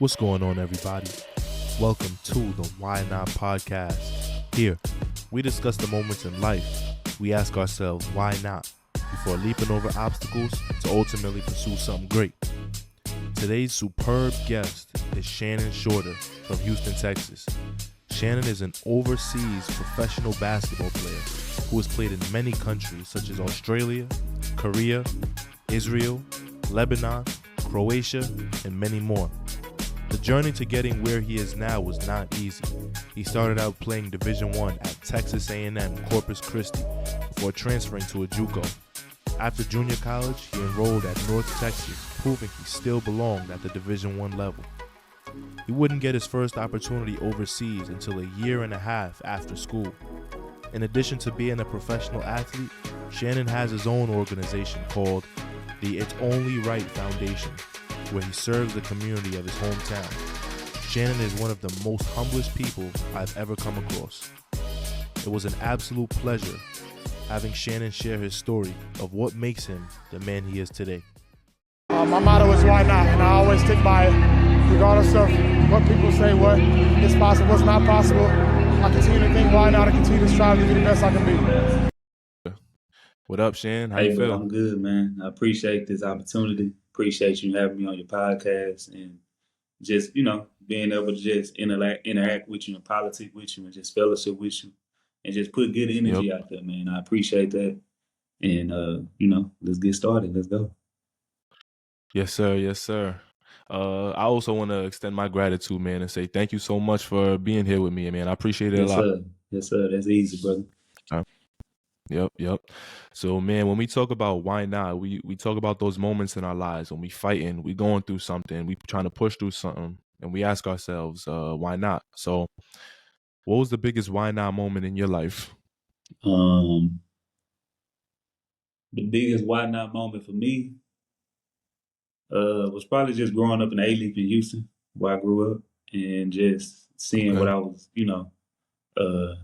What's going on, everybody? Welcome to the Why Not podcast. Here, we discuss the moments in life. We ask ourselves, why not? Before leaping over obstacles to ultimately pursue something great. Today's superb guest is Shannon Shorter from Houston, Texas. Shannon is an overseas professional basketball player who has played in many countries such as Australia, Korea, Israel, Lebanon, Croatia, and many more. The journey to getting where he is now was not easy. He started out playing Division I at Texas A&M Corpus Christi before transferring to a JUCO. After junior college, he enrolled at North Texas, proving he still belonged at the Division I level. He wouldn't get his first opportunity overseas until a year and a half after school. In addition to being a professional athlete, Shannon has his own organization called the It's Only Right Foundation, where he serves the community of his hometown. Shannon is one of the most humblest people I've ever come across. It was an absolute pleasure having Shannon share his story of what makes him the man he is today. My motto is why not, and I always stick by it, regardless of what people say, what is possible, what's not possible. I continue to think why not, and continue to strive to be the best I can be. What up, Shan? How Hey, you bro, feel? I'm good, man. I appreciate this opportunity. Appreciate you having me on your podcast and just, being able to just interact with you and politic with you and just fellowship with you and just put good energy out there, man. I appreciate that. And, let's get started. Let's go. Yes, sir. Yes, sir. I also want to extend my gratitude, man, and say thank you so much for being here with me, man. I appreciate it a Yes, lot. sir. Yes, sir. That's easy, brother. Yep. So, man, when we talk about why not, we talk about those moments in our lives when we fighting, we going through something, we trying to push through something, and we ask ourselves, why not? So, what was the biggest why not moment in your life? The biggest why not moment for me was probably just growing up in A-Leaf in Houston, where I grew up, and just seeing what I was, uh,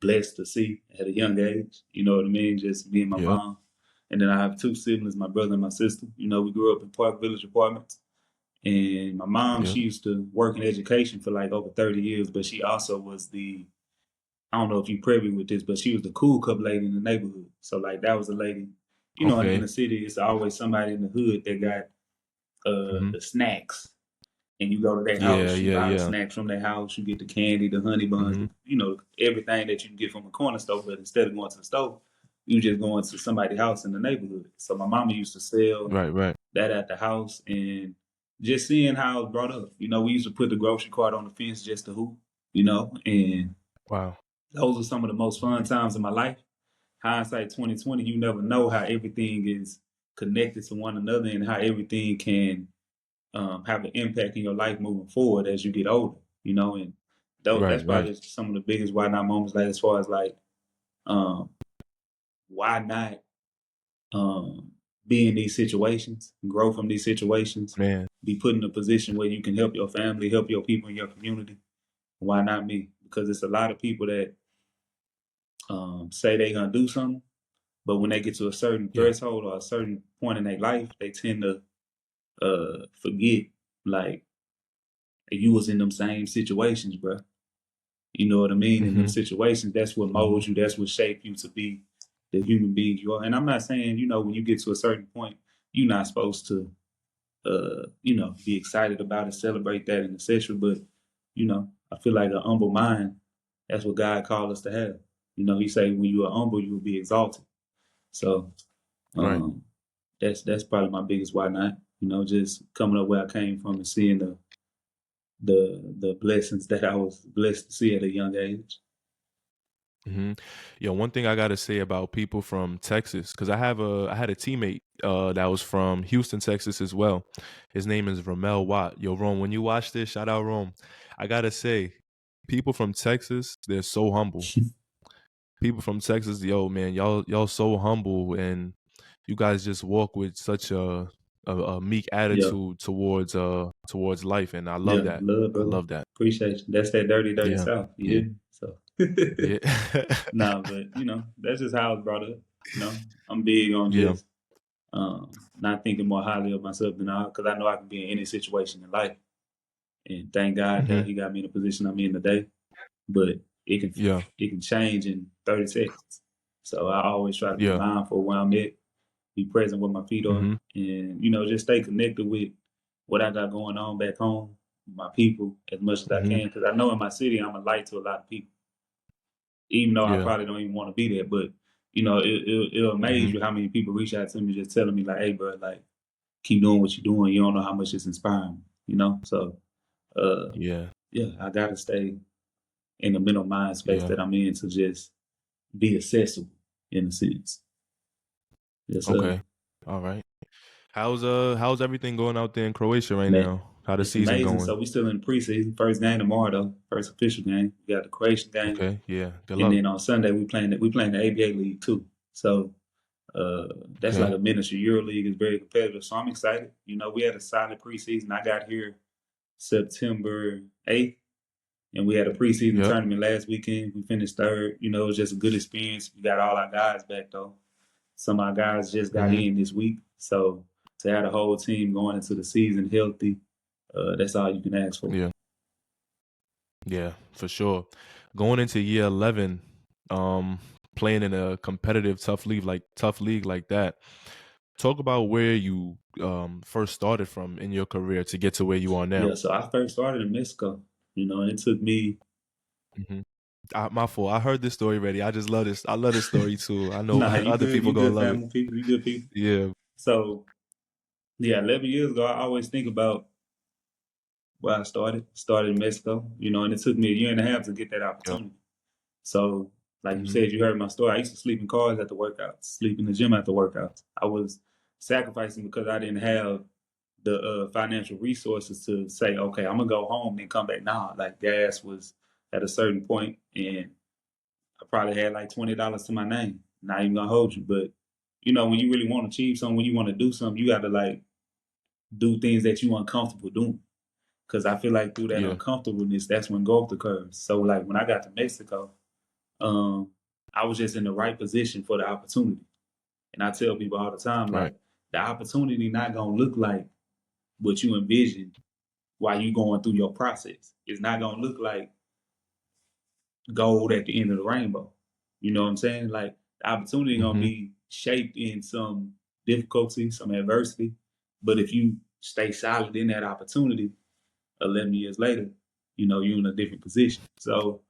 blessed to see at a young age. You know what I mean? Just me and my mom. And then I have two siblings, my brother and my sister. We grew up in Park Village apartments. And my mom, she used to work in education for like over 30 years, but she also was I don't know if you're privy with this, but she was the cool cup lady in the neighborhood. So like that was a lady, in the city, it's always somebody in the hood that got the snacks. And you go to their house, you buy the snacks from their house, you get the candy, the honey buns, everything that you can get from a corner store. But instead of going to the store, you just going to somebody's house in the neighborhood. So my mama used to sell that at the house, and just seeing how I was brought up. We used to put the grocery cart on the fence just to hoop, and Wow. those are some of the most fun times in my life. Hindsight 2020, you never know how everything is connected to one another and how everything can have an impact in your life moving forward as you get older, and that's probably some of the biggest why not moments, like as far as like why not be in these situations, grow from these situations, be put in a position where you can help your family, help your people in your community. Why not me? Because it's a lot of people that say they're gonna do something, but when they get to a certain threshold or a certain point in their life, they tend to forget, like, you was in them same situations, bro. You know what I mean? In them situations, that's what molds you. That's what shaped you to be the human being you are. And I'm not saying, when you get to a certain point, you're not supposed to, be excited about it, celebrate that, and etc. But, I feel like an humble mind, that's what God called us to have. He say when you are humble, you will be exalted. So that's probably my biggest why not. Just coming up where I came from and seeing the blessings that I was blessed to see at a young age. Yeah, one thing I gotta say about people from Texas, because I had a teammate that was from Houston, Texas as well. His name is Ramel Watt. Yo, Rome, when you watch this, shout out Rome. I gotta say, people from Texas, they're so humble. People from Texas, yo, man, y'all so humble, and you guys just walk with such a meek attitude towards life, and I love that. Love, brother. I love that. Appreciate you. That's that dirty South. You hear me? So Nah, but that's just how I was brought up. I'm big on just not thinking more highly of myself than because I know I can be in any situation in life. And thank God that he got me in the position I'm in today. But it can change in 30 seconds. So I always try to be mindful where I'm at, be present where my feet are, and just stay connected with what I got going on back home, my people, as much as I can. Because I know in my city I'm a light to a lot of people, even though I probably don't even want to be there. But it'll amaze you how many people reach out to me just telling me like, "Hey, bro, like keep doing what you're doing. You don't know how much it's inspiring." So I gotta stay in the mental mind space that I'm in to just be accessible in a sense. Yes, sir. Okay. All right. How's everything going out there in Croatia right Man, now? How the it's season amazing. going? So we still in the preseason. First game tomorrow though. First official game. We got the Croatian game. Okay. Yeah. Good And luck. then on Sunday we playing the ABA league too. So that's like a miniature Euro league. It's very competitive. So I'm excited. We had a solid preseason. I got here September 8th. And we had a preseason tournament last weekend. We finished third. It was just a good experience. We got all our guys back though. Some of our guys just got in this week. So to have the whole team going into the season healthy, that's all you can ask for. Yeah, for sure. Going into year 11, playing in a competitive tough league like that. Talk about where you first started from in your career to get to where you are now. Yeah, so I first started in Mexico, and it took me. My fault. I heard this story already. I just love this. I love this story too. I know Nah, you other good. people You gonna good, love family it. people. You good people. Yeah. So, 11 years ago, I always think about where I started. Started in Mexico, and it took me a year and a half to get that opportunity. So, like you said, you heard my story. I used to sleep in cars at the workouts, sleep in the gym at the workouts. I was sacrificing because I didn't have the financial resources to say, okay, I'm gonna go home and come back now. Like gas was at a certain point, and I probably had like $20 to my name. Not even gonna hold you, but when you really want to achieve something, when you want to do something, you got to like do things that you uncomfortable doing. Because I feel like through that uncomfortableness, that's when growth occurs. So like when I got to Mexico, I was just in the right position for the opportunity. And I tell people all the time, like the opportunity not gonna look like what you envision while you going through your process. It's not gonna look like gold at the end of the rainbow. You know what I'm saying? Like the opportunity gonna be shaped in some difficulty, some adversity. But if you stay solid in that opportunity, 11 years later, you're in a different position. So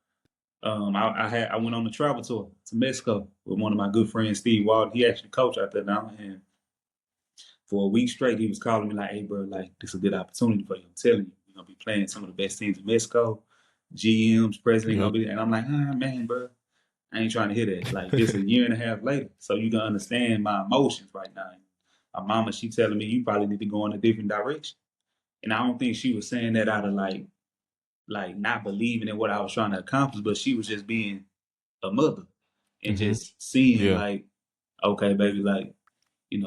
I went on a travel tour to Mexico with one of my good friends, Steve Wald. He actually coached out there now, and for a week straight, he was calling me like, "Hey, bro, like this is a good opportunity for you. I'm telling you, you're gonna be playing some of the best teams in Mexico. GMs, president gonna be there." And I'm like, man, bro, I ain't trying to hear that. Like this a year and a half later, so you can understand my emotions right now. My mama, she telling me you probably need to go in a different direction, and I don't think she was saying that out of like not believing in what I was trying to accomplish, but she was just being a mother and just seeing like, okay, baby, like,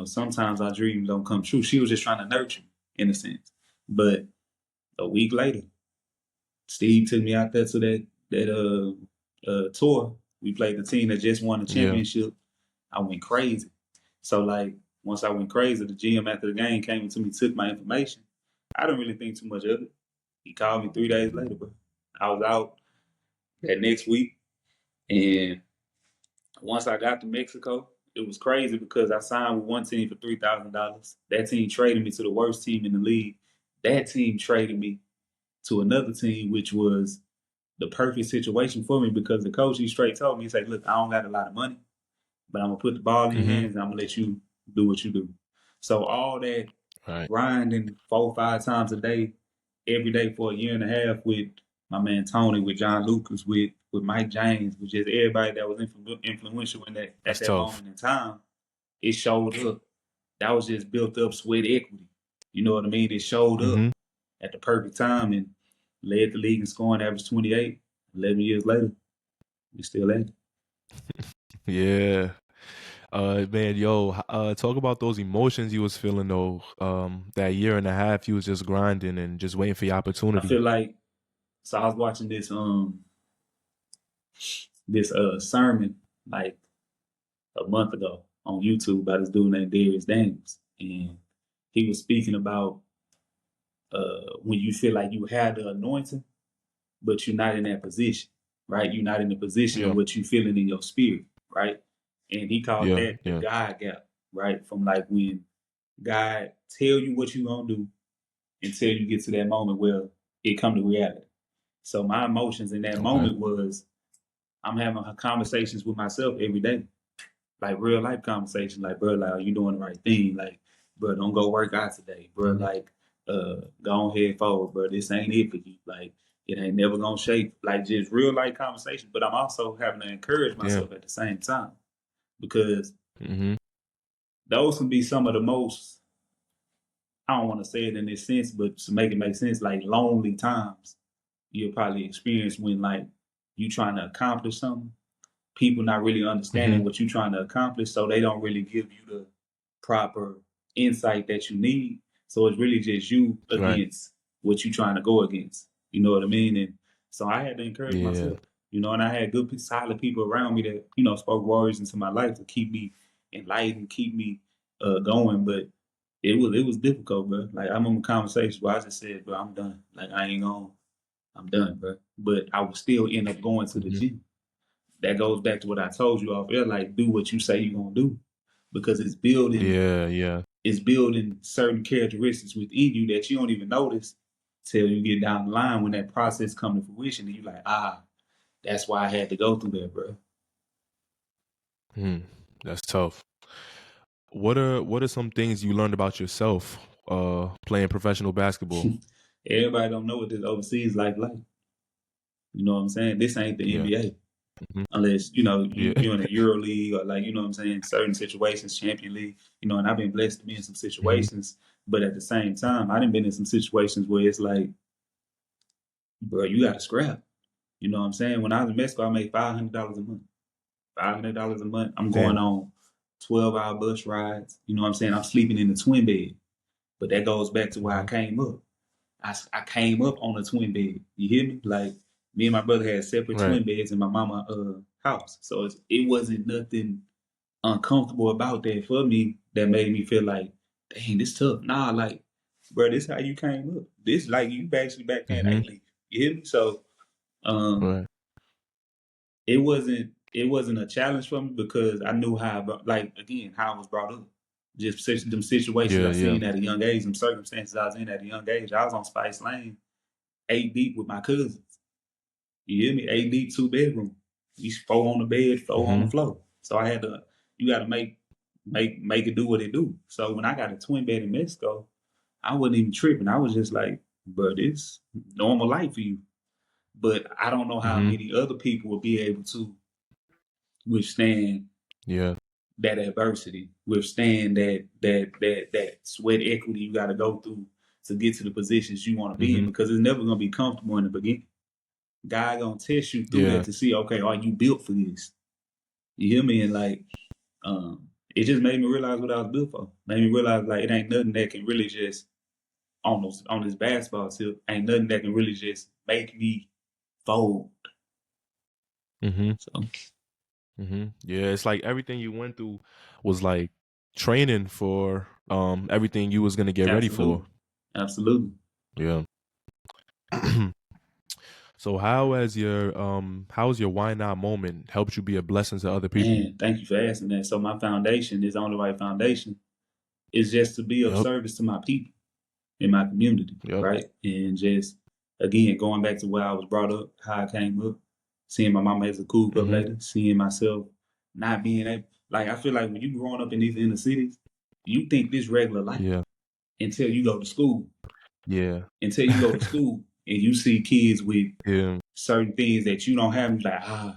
sometimes our dreams don't come true. She was just trying to nurture me in a sense. But a week later, Steve took me out there to that tour. We played the team that just won the championship. I went crazy. So like once I went crazy, the GM after the game came to me, took my information. I didn't really think too much of it. He called me 3 days later, but I was out that next week. And once I got to Mexico, it was crazy because I signed with one team for $3,000. That team traded me to the worst team in the league. That team traded me to another team, which was the perfect situation for me because the coach, he straight told me, he said, look, I don't got a lot of money, but I'm going to put the ball in your hands and I'm going to let you do what you do. So all that grinding 4 or 5 times a day, every day for a year and a half with my man Tony, with John Lucas, with Mike James, with just everybody that was influential in that at that moment in time, it showed up. That was just built up sweat equity. You know what I mean? It showed up at the perfect time and led the league in scoring, average 28. 11 years later, we still at it. Yeah. Man, talk about those emotions you was feeling though. That year and a half you was just grinding and just waiting for your opportunity. I feel like, so I was watching this sermon like a month ago on YouTube by this dude named Darius Daniels, and he was speaking about when you feel like you have the anointing, but you're not in that position, right? You're not in the position of what you feeling in your spirit, right? And he called that the God gap, right? From like when God tell you what you gonna do until you get to that moment where it come to reality. So my emotions in that moment was I'm having conversations with myself every day, like real life conversations, like bro, like are you doing the right thing? Like, bro, don't go work out today, bro. Like, go ahead forward, bro. This ain't it for you. Like, it ain't never gonna shape. Like, just real life conversation. But I'm also having to encourage myself at the same time because those can be some of the most. I don't want to say it in this sense, but to make it make sense, like lonely times you'll probably experience when like you trying to accomplish something, people not really understanding what you're trying to accomplish, so they don't really give you the proper insight that you need. So it's really just you against what you're trying to go against. You know what I mean? And so I had to encourage myself, you know, and I had good, solid people around me that, you know, spoke words into my life to keep me enlightened, keep me going. But it was difficult, bro. Like I remember conversations where I just said, bro, I'm done. Like I'm done, bro. But I would still end up going to the gym. That goes back to what I told you off air, like do what you say you're gonna do. Because it's building it's building certain characteristics within you that you don't even notice till you get down the line when that process comes to fruition and you're like, that's why I had to go through that, bro. That's tough. What are some things you learned about yourself playing professional basketball? Everybody don't know what this overseas life like. You know what I'm saying? This ain't the NBA. Unless, you know, you're in a Euro League or like, you know what I'm saying, certain situations, Champion League, you know, and I've been blessed to be in some situations, but at the same time, I done been in some situations where it's like, bro, you got to scrap. You know what I'm saying? When I was in Mexico, I made $500 a month. $500 a month. I'm going on 12-hour bus rides. You know what I'm saying? I'm sleeping in the twin bed. But that goes back to why I came up. I came up on a twin bed. You hear me? Like me and my brother had separate twin beds in my mama house. So it wasn't nothing uncomfortable about that for me that made me feel like, dang, this tough. Nah, like, bro, this how you came up. This like you actually back then ain't leave. You hear me? So it wasn't a challenge for me because I knew how how I was brought up. Just them situations I seen at a young age, them circumstances I was in at a young age. I was on Spice Lane, 8 deep with my cousins. You hear me? 8 deep, 2 bedroom. We 4 on the bed, 4 on the floor. So I had to. You got to make it do what it do. So when I got a twin bed in Mexico, I wasn't even tripping. I was just like, bro, this normal life for you. But I don't know how many other people will be able to withstand that adversity, withstand that sweat equity you got to go through to get to the positions you want to be in, because it's never gonna be comfortable in the beginning. God gonna test you through that to see, okay, are you built for this? You hear me? And like, it just made me realize what I was built for. Made me realize like it ain't nothing that can really just on this basketball tip, ain't nothing that can really just make me fold. So. Yeah, it's like everything you went through was like training for everything you was gonna get ready for. Absolutely. Yeah. So how's your why not moment helped you be a blessing to other people? Man, thank you for asking that. So my foundation is on the right foundation. Is just to be of service to my people in my community, right? And just again going back to where I was brought up, how I came up, seeing my mama as a cool club lady, seeing myself not being able, like I feel like when you growing up in these inner cities, you think this regular life until you go to school. Yeah. Until you go to school and you see kids with certain things that you don't have, you're like,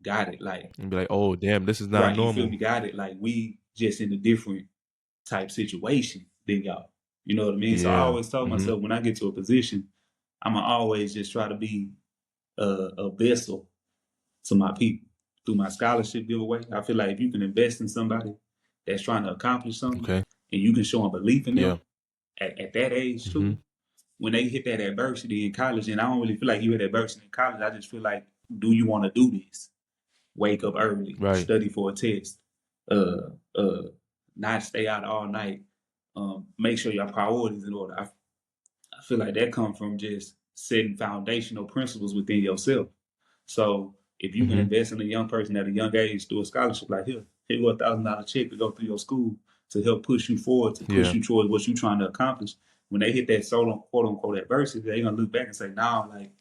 got it. Like, and be like, oh damn, this is not normal. You feel me? Got it. Like we just in a different type situation than y'all. You know what I mean? So I always told myself when I get to a position, I'ma always just try to be a vessel to my people through my scholarship giveaway. I feel like if you can invest in somebody that's trying to accomplish something, and you can show them belief in them at that age too, when they hit that adversity in college, and I don't really feel like you hit adversity in college, I just feel like, do you want to do this? Wake up early, study for a test, not stay out all night, make sure your priorities in order. I feel like that comes from just setting foundational principles within yourself. So if you can invest in a young person at a young age through a scholarship, like here go $1,000 check to go through your school to help push you forward, to push you towards what you're trying to accomplish. When they hit that solo quote unquote adversity, they're gonna look back and say, "Now, like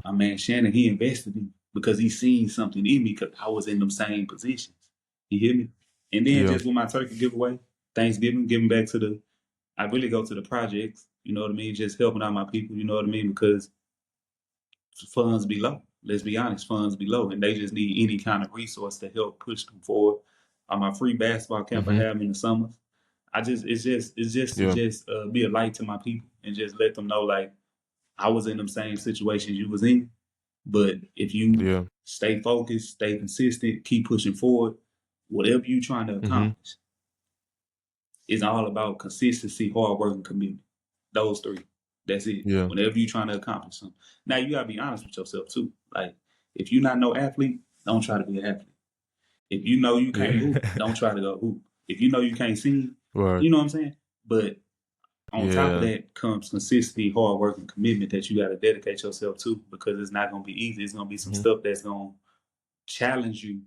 my man Shannon, he invested in me because he seen something in me because I was in them same positions." You hear me? And then just with my turkey giveaway, Thanksgiving, giving back to the, I really go to the projects. You know what I mean? Just helping out my people. You know what I mean? Because funds be low. Let's be honest, funds be low, and they just need any kind of resource to help push them forward. On my free basketball camp I have in the summers, it's just to be a light to my people and just let them know like I was in them same situations you was in, but if you stay focused, stay consistent, keep pushing forward, whatever you trying to accomplish, it's all about consistency, hard work, and commitment. Those three. That's it. Yeah. Whenever you're trying to accomplish something. Now you gotta be honest with yourself too. Like if you're not no athlete, don't try to be an athlete. If you know you can't hoop, don't try to go hoop. If you know you can't sing, you know what I'm saying? But on top of that comes consistency, hard work, and commitment that you gotta dedicate yourself to, because it's not gonna be easy. It's gonna be some stuff that's gonna challenge you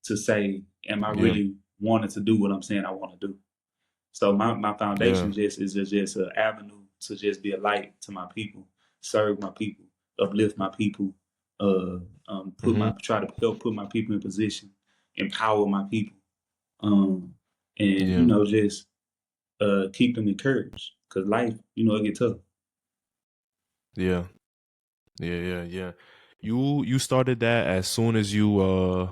to say, am I really wanting to do what I'm saying I want to do? So my foundation is just an avenue to just be a light to my people, serve my people, uplift my people, try to help put my people in position, empower my people, and you know, just keep them encouraged, because life, you know, it get tough. Yeah. You started that as soon as you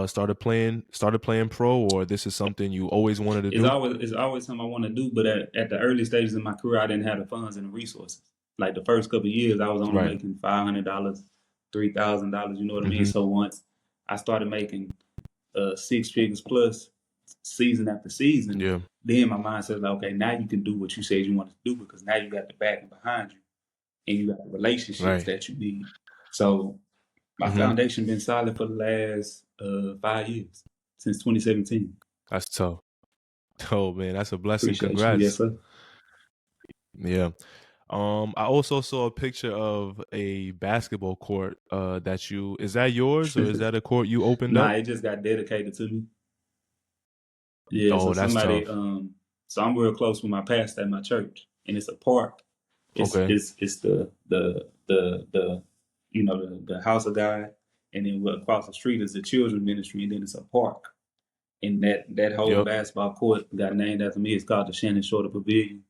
started playing pro, or this is something you always wanted to do? It's always something I want to do, but at the early stages of my career, I didn't have the funds and the resources. Like the first couple of years, I was only making $500, $3,000. You know what I mean? So once I started making 6 figures plus season after season, then my mind said, like, okay, now you can do what you said you wanted to do, because now you got the backing behind you and you got the relationships that you need. So my foundation been solid for the last 5 years, since 2017. That's tough. Oh man, that's a blessing. Appreciate Congrats. you. Yes, sir. Yeah. I also saw a picture of a basketball court is that yours, or is that a court you opened up? Nah, it just got dedicated to me. Yeah, oh, so that's somebody tough. So I'm real close with my pastor at my church, and it's a park. It's the you know, the house of God, and then across the street is the children's ministry, and then it's a park. And that whole basketball court got named after me. It's called the Shannon Shorter Pavilion.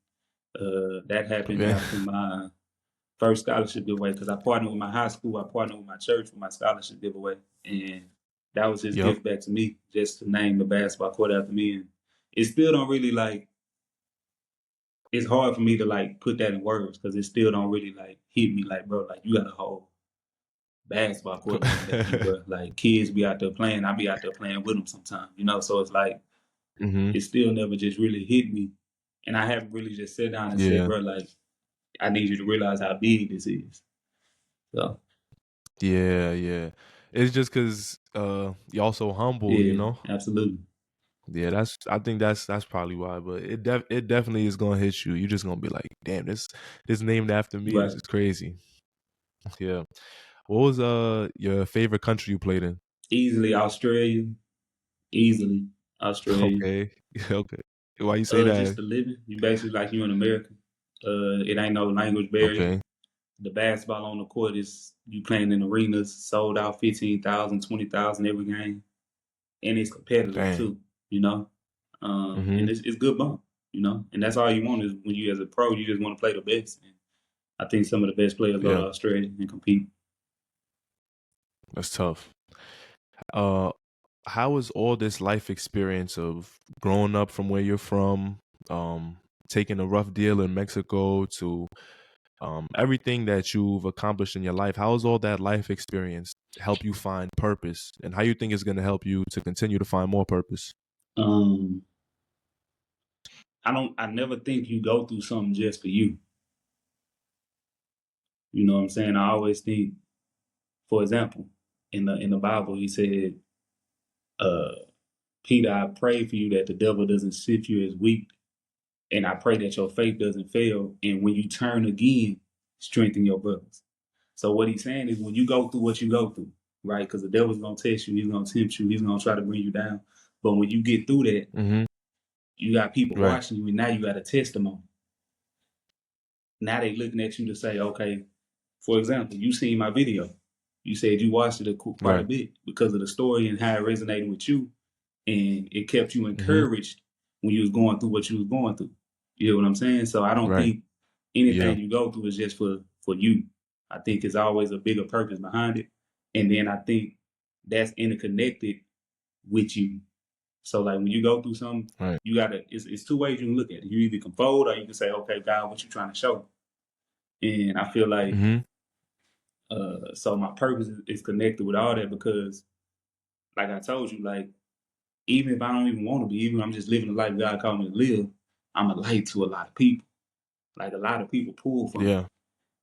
That happened after my first scholarship giveaway, because I partnered with my high school, I partnered with my church for my scholarship giveaway, and that was his gift back to me, just to name the basketball court after me. And it still don't really, like, it's hard for me to like put that in words, because it still don't really like hit me like, bro, like you got a whole basketball court named after you, bro. Like kids be out there playing, I be out there playing with them sometimes, you know. So it's like it still never just really hit me, and I haven't really just sat down and said, bro, like I need you to realize how big this is. So yeah. It's just because y'all so humble, you know. Absolutely. Yeah, I think that's probably why, but it definitely is gonna hit you. You're just gonna be like, damn, this named after me. This is crazy. Yeah. What was your favorite country you played in? Easily Australia. Okay. Okay. Why you say that? Just the living. You basically like you in America. It ain't no language barrier. Okay. The basketball on the court is you playing in arenas, sold out 15,000, 20,000 every game. And it's competitive too, you know? And it's good bump, you know? And that's all you want is when you as a pro, you just want to play the best. And I think some of the best players go to Australia and compete. That's tough. How is all this life experience of growing up from where you're from, taking a rough deal in Mexico, to everything that you've accomplished in your life, how has all that life experience help you find purpose, and how you think it's going to help you to continue to find more purpose? I never think you go through something just for you. You know what I'm saying? I always think, for example, in the Bible, he said, Peter, I pray for you that the devil doesn't sift you as wheat, And I pray that your faith doesn't fail. And when you turn again, strengthen your brothers. So what he's saying is when you go through what you go through, right? Because the devil's going to test you. He's going to tempt you. He's going to try to bring you down. But when you get through that, you got people watching you, and now you got a testimony. Now they looking at you to say, okay, for example, you seen my video. You said you watched it quite a bit because of the story and how it resonated with you. And it kept you encouraged when you was going through what you was going through. You know what I'm saying? So I don't think anything you go through is just for you. I think it's always a bigger purpose behind it. And then I think that's interconnected with you. So like when you go through something, you gotta, it's two ways you can look at it. You either can fold or you can say, okay, God, what you trying to show? And I feel like, so my purpose is connected with all that because like I told you, like, even if I don't even want to be, even if I'm just living the life God called me to live, I'm a light to a lot of people. Like a lot of people pull from me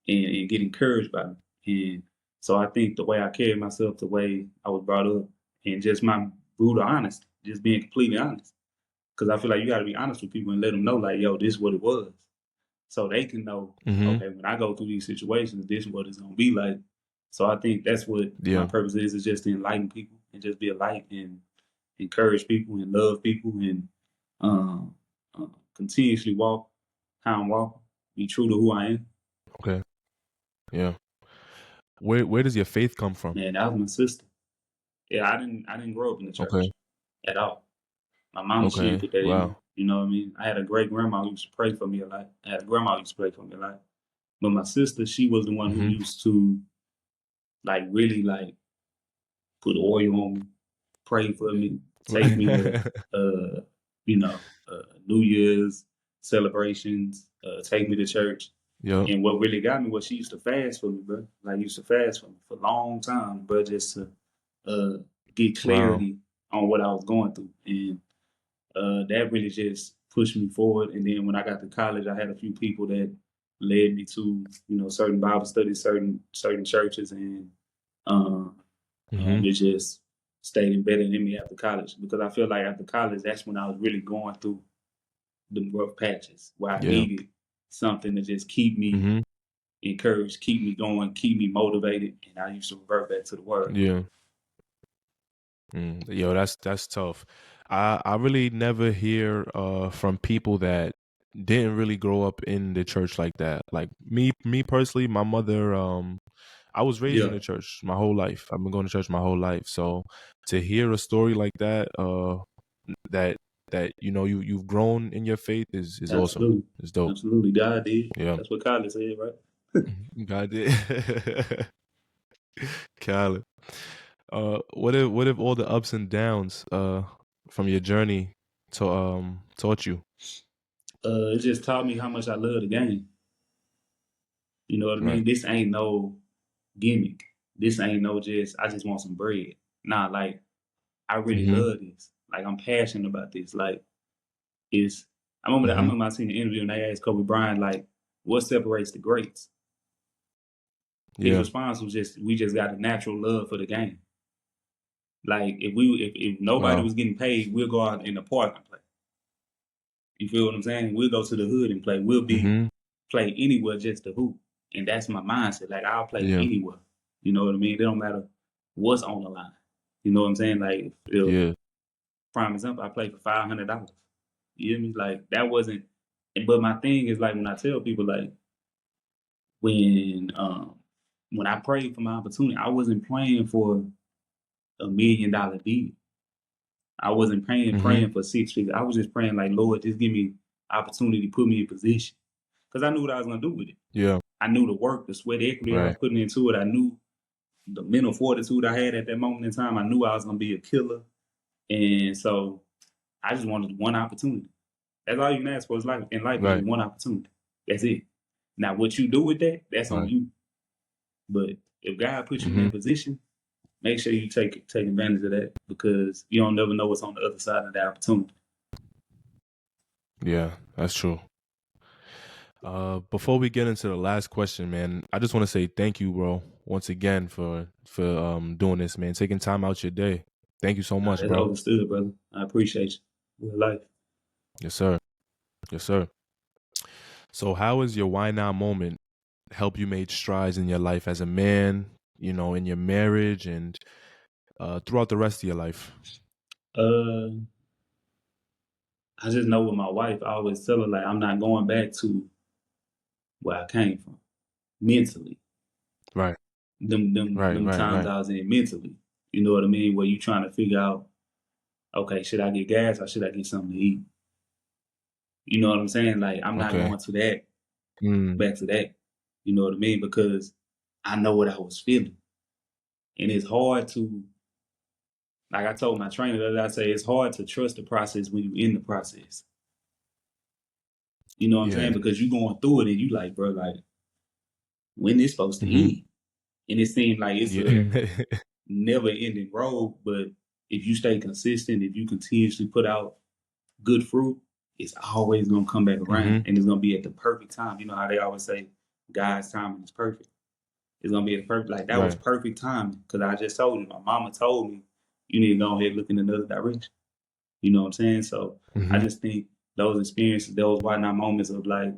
and get encouraged by me. And so I think the way I carry myself, the way I was brought up, and just my brutal honesty, just being completely honest. Because I feel like you got to be honest with people and let them know, like, yo, this is what it was. So they can know, okay, when I go through these situations, this is what it's going to be like. So I think that's what my purpose is just to enlighten people and just be a light and encourage people and love people and continuously walk how I'm walking, be true to who I am. Okay. Yeah. Where does your faith come from? Man, that was my sister. Yeah, I didn't grow up in the church at all. My mom, she didn't put that in me. You know what I mean? I had a great grandma who used to pray for me a lot. I had a grandma who used to pray for me a lot. But my sister, she was the one who used to like really like put oil on me, pray for me, take me to New Year's celebrations, take me to church. And what really got me was she used to fast for me, bro. Like used to fast for me for a long time, bro, just to get clarity on what I was going through. And that really just pushed me forward. And then when I got to college, I had a few people that led me to, certain Bible studies, certain churches, and it just stayed embedded in me after college. Because I feel like after college, that's when I was really going through the rough patches where I needed something to just keep me encouraged, keep me going, keep me motivated. And I used to revert back to the word. Yeah. Yo, that's tough. I really never hear from people that didn't really grow up in the church like that. Like me personally, my mother, I was raised in the church my whole life. I've been going to church my whole life. So to hear a story like that, that you've grown in your faith is awesome. It's dope. Absolutely, God did. Yeah, that's what Khaled said, right? God did. Khaled. What if all the ups and downs from your journey taught you? It just taught me how much I love the game. You know what I mean? This ain't no gimmick. This ain't no I just want some bread. Nah, like I really love this. Like I'm passionate about this. Like I remember I seen the interview and they asked Kobe Bryant, like, what separates the greats? His response was we just got a natural love for the game. Like if nobody was getting paid, we'll go out in the park and play. You feel what I'm saying? We'll go to the hood and play. We'll play anywhere just to hoop. And that's my mindset. Like I'll play anywhere. You know what I mean? It don't matter what's on the line. You know what I'm saying? Like prime example, I played for $500. You hear me? Like that wasn't but my thing is like when I tell people like when I prayed for my opportunity, I wasn't praying for $1 million deal. I wasn't praying for 6 figures. I was just praying like, Lord, just give me opportunity, put me in position. Because I knew what I was going to do with it. Yeah. I knew the work, the sweat equity I was putting into it. I knew the mental fortitude I had at that moment in time. I knew I was going to be a killer. And so I just wanted one opportunity. That's all you can ask for in life is one opportunity. That's it. Now, what you do with that, that's on you. But if God puts you in a position, make sure you take advantage of that because you don't never know what's on the other side of the opportunity. Yeah, that's true. Before we get into the last question, man, I just want to say thank you, bro, once again for doing this, man, taking time out your day. Thank you so much, bro. Understood, brother. I appreciate you. Real life. Yes, sir. Yes, sir. So how has your why now moment help you make strides in your life as a man, in your marriage and throughout the rest of your life? Uh, I just know with my wife, I always tell her like I'm not going back to where I came from mentally. Right. Them times Right. I was in mentally. You know what I mean? Where you trying to figure out, okay, should I get gas or should I get something to eat? You know what I'm saying? Like I'm not Okay. going to that Mm. back to that. You know what I mean? Because I know what I was feeling. And it's hard to, like I told my trainer the other day, I say it's hard to trust the process when you're in the process. You know what I'm saying? Yeah. Because you going through it and you like, bro, like when it's supposed to Mm-hmm. end. And it seems like it's a Yeah. never ending road, but if you stay consistent, if you continuously put out good fruit, it's always gonna come back around Mm-hmm. and it's gonna be at the perfect time. You know how they always say God's timing is perfect. It's gonna be at the perfect, like that was Right. perfect timing because I just told you, my mama told me you need to go ahead and look in another direction. You know what I'm saying? So I Mm-hmm. just think those experiences, those why not moments of like,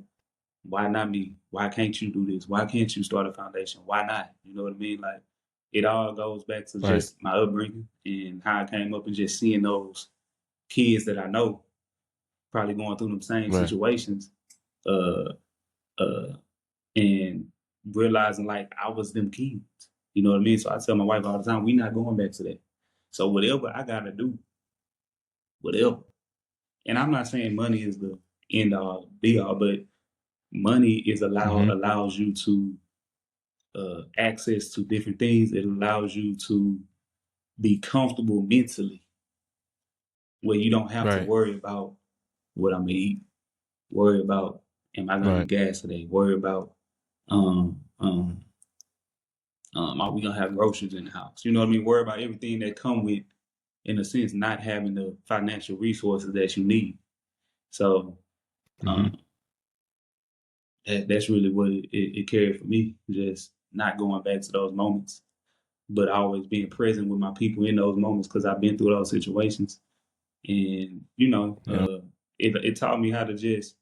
why not me? Why can't you do this? Why can't you start a foundation? Why not? You know what I mean? Like it all goes back to Right. just my upbringing and how I came up and just seeing those kids that I know probably going through them same Right. situations, uh, uh, and realizing like I was them kids. You know what I mean? So I tell my wife all the time, we not going back to that. So whatever I gotta do, whatever. And I'm not saying money is the end all be all, but money is Mm-hmm. allows you to access to different things. It allows you to be comfortable mentally, where you don't have to Right. worry about what I'm gonna eat, worry about am I gonna Right. get gas today, worry about um um are we gonna have groceries in the house? You know what I mean? Worry about everything that come with, in a sense, not having the financial resources that you need. So Mm-hmm. um, that's really what it carried for me. Just not going back to those moments, but always being present with my people in those moments because I've been through those situations. And Yeah. it taught me how to just,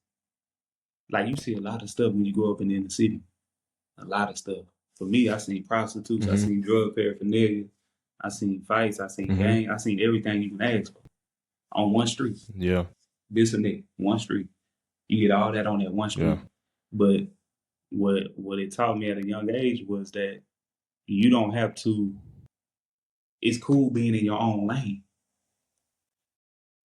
like, you see a lot of stuff when you grow up in the inner city. A lot of stuff. For me, I seen prostitutes, I Mm-hmm. seen drug paraphernalia, I seen fights, I seen Mm-hmm. gang, I seen everything you can ask for on one street. Yeah. This and that, one street. You get all that on that one Yeah. street. But what it taught me at a young age was that you don't have to. It's cool being in your own lane.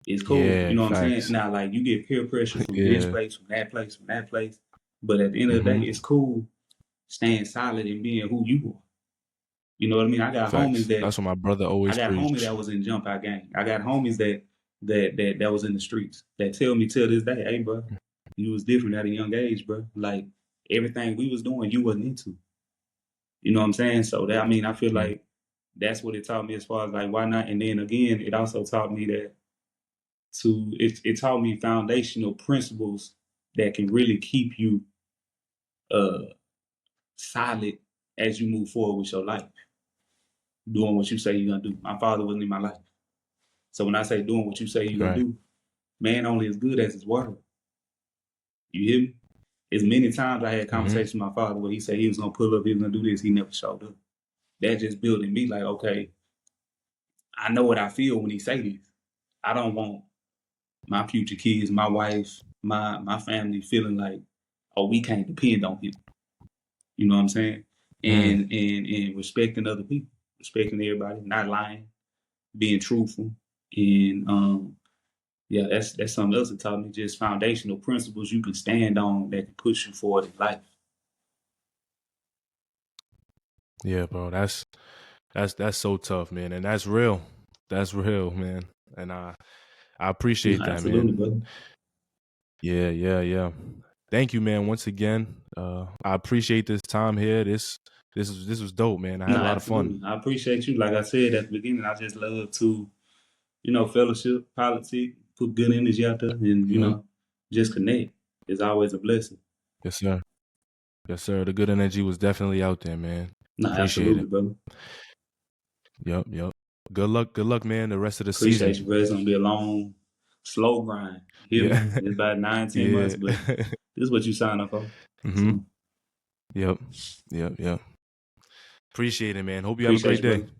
It's cool. You Yeah. know what I'm saying? Facts. Now, like you get peer pressure from this Yeah. place, from that place, from that place. But at the end of the day, Mm-hmm. it's cool staying solid and being who you are. You know what I mean? I got homies Facts. that That's what my brother I always got homies preach. that was in jump out gang. I got homies that was in the streets that tell me till this day, hey, bro, you was different at a young age, bro. Like everything we was doing, you wasn't into. You know what I'm saying? So that, I mean, I feel Mm. like that's what it taught me as far as like why not. And then again, it also taught me that it taught me foundational principles that can really keep you uh solid as you move forward with your life, doing what you say you're gonna do. My father wasn't in my life. So when I say doing what you say you're gonna Right. do, man only as good as his word. You hear me? As many times I had Mm-hmm. conversations with my father where he said he was gonna pull up, he was gonna do this, he never showed up. That just building me like, okay, I know what I feel when he say this. I don't want my future kids, my wife, my family feeling like, oh, we can't depend on him. You know what I'm saying? Mm. And respecting other people, respecting everybody, not lying, being truthful, and yeah, that's something else that taught me just foundational principles you can stand on that can push you forward in life. Yeah, bro. That's so tough, man, and that's real. That's real, man. And I appreciate that, Absolutely, man. brother. Yeah. Thank you, man. Once again, I appreciate this time here. This was dope, man. I had No, a lot of fun. absolutely. I appreciate you. Like I said at the beginning, I just love to, fellowship, politics, put good energy out there, and Hmm. just connect. It's always a blessing. Yes, sir. Yes, sir. The good energy was definitely out there, man. No, Appreciate absolutely, it. brother. Yep. Good luck, man. The rest of the Appreciate season. you, brother. It's gonna be a long slow grind. You hear me? It's about 9-10 months, but this is what you sign up for. Mm-hmm. So, Yep. Appreciate it, man. Hope you have a great day. Brother.